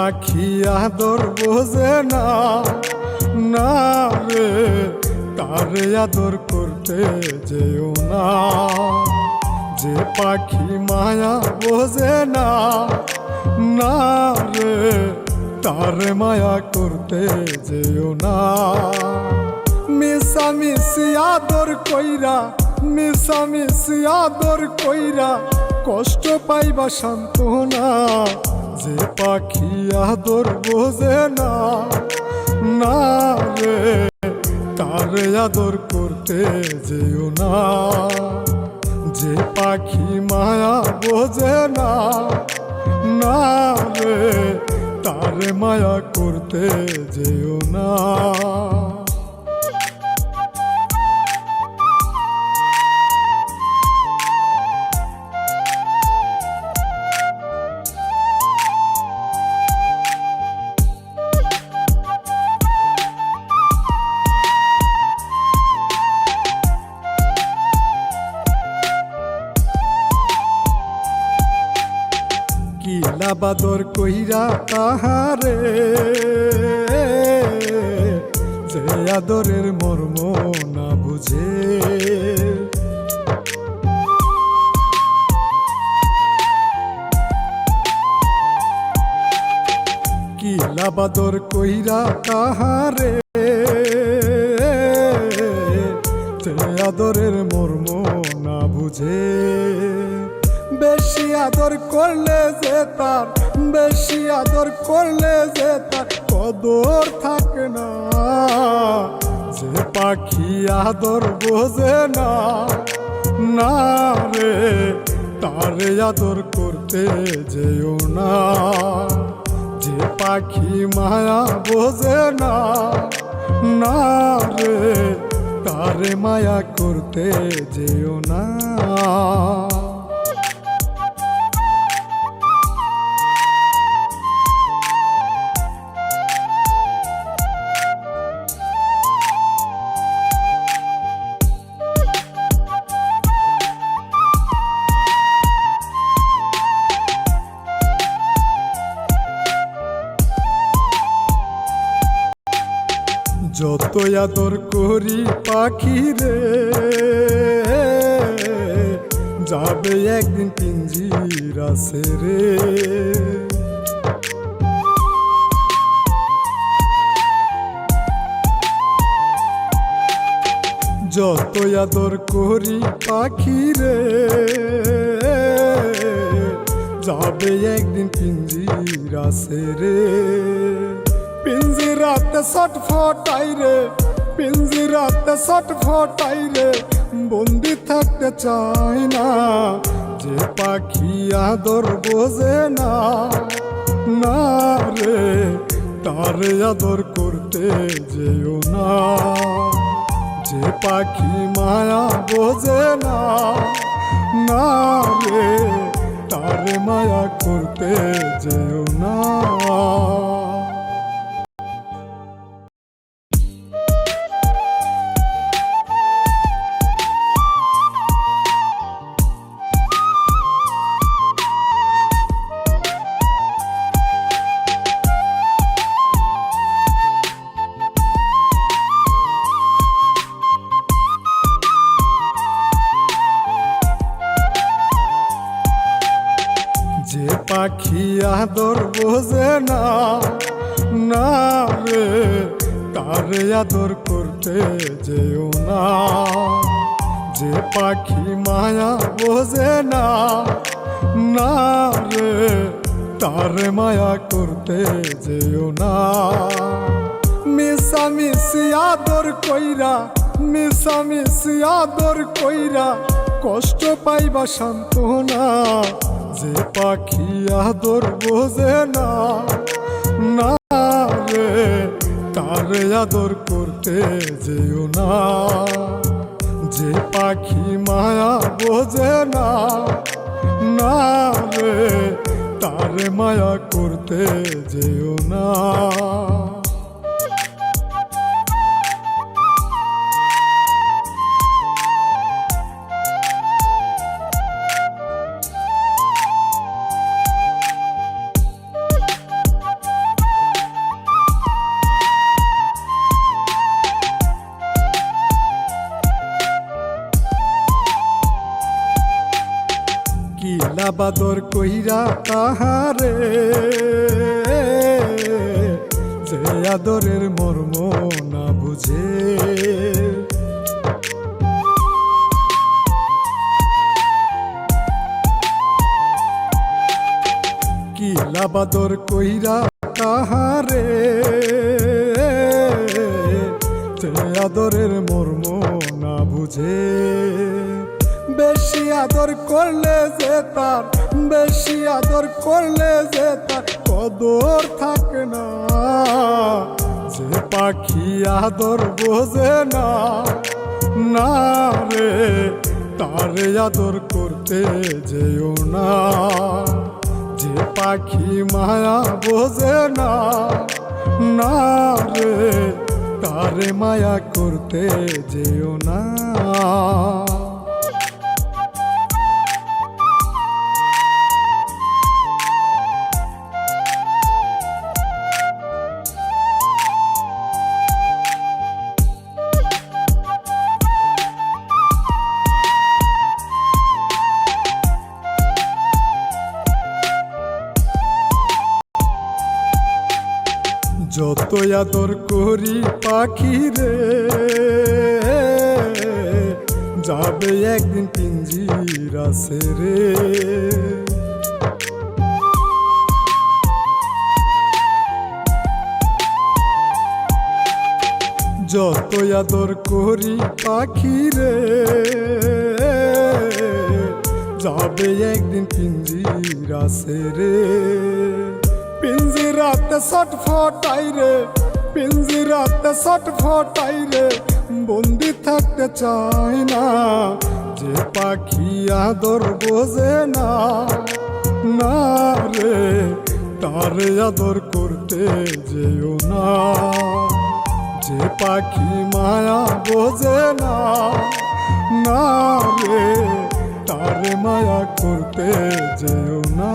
পাখি আদর বোঝে না, না রে তারে আদর করতে যেও না। যে পাখি মায়া বোঝে না, না রে তারে মায়া করতে যেও না। মিশামিশি আদর কইরা, মিশামিশি আদর কইরা কষ্ট পাইবা সান্ত্বনা। যে পাখি আদর বোঝে না, না রে তারে আদর করতে যেও না। যে পাখি মায়া বোঝে না, না রে তারে মায়া করতে যেও না। কিলা বাদর কইরা তাহারে, যে আদরের মর্ম না বুঝে। কিলা বাদর কইরা তাহারে, যে আদরের মর্ম না বুঝে। বেশি আদর করলে যে তার, বেশি আদর করলে যে তার কদর থাকে না। যে পাখি আদর বোঝে না, না রে তারে আদর করতে যেও না। যে পাখি মায়া বোঝে না, না রে তারে মায়া করতে যেও না। যত আদর করি পাখি রে, যাবে একদিন পিঞ্জিরা ছেড়ে। যত আদর করি পাখি রে, যাবে একদিন পিঞ্জিরা ছেড়ে। পিঞ্জিরাতে ছটফটাই রে, পিঞ্জিরাতে ছটফটাই রে, বন্দি থাকতে চাই না। যে পাখি আদর বোঝে না, না রে তারে আদর করতে যেও না। যে পাখি মায়া বোঝে না, না রে তারে মায়া করতে যেও না। যে পাখি আদর বোঝে না, না রে তারে আদর করতে যেও না। যে পাখি মায়া বোঝে না, না রে তারে মায়া করতে যেও না। মিশামিশি আদর কইরা, মিশামিশি আদর কইরা কষ্ট পাইবা সান্ত্বনা। যে পাখি আদর বোঝে না, না রে তারে আদর করতে যেও না। যে পাখি মায়া বোঝে না, না রে তারে মায়া করতে যেও না। লাবাদর কইরা তাহারে যে আদরের মর্ম না বুঝে। কি লাবাদর কইরা তাহারে যে আদরের মর্ম না বুঝে। বেশি আদর করলে যে তার, বেশি আদর করলে যে তার কদর থাকে না। যে পাখি আদর বোঝে না, না রে তারে আদর করতে যেও না। যে পাখি মায়া বোঝে না, না রে তারে মায়া করতে যেও না। যত আদর করি পাখি রে যাবে একদিন পিঞ্জিরা ছেড়ে। যত আদর করি পাখি রে যাবে একদিন পিঞ্জিরা ছেড়ে। পিঞ্জিরাতে ছটফটাই রে, পিঞ্জিরাতে ছটফটাই রে বন্দি থাকতে চাই না। যে পাখি আদর বোঝে না, না রে তারে আদর করতে যেও না। যে পাখি মায়া বোঝে না, না রে তারে মায়া করতে যেও না।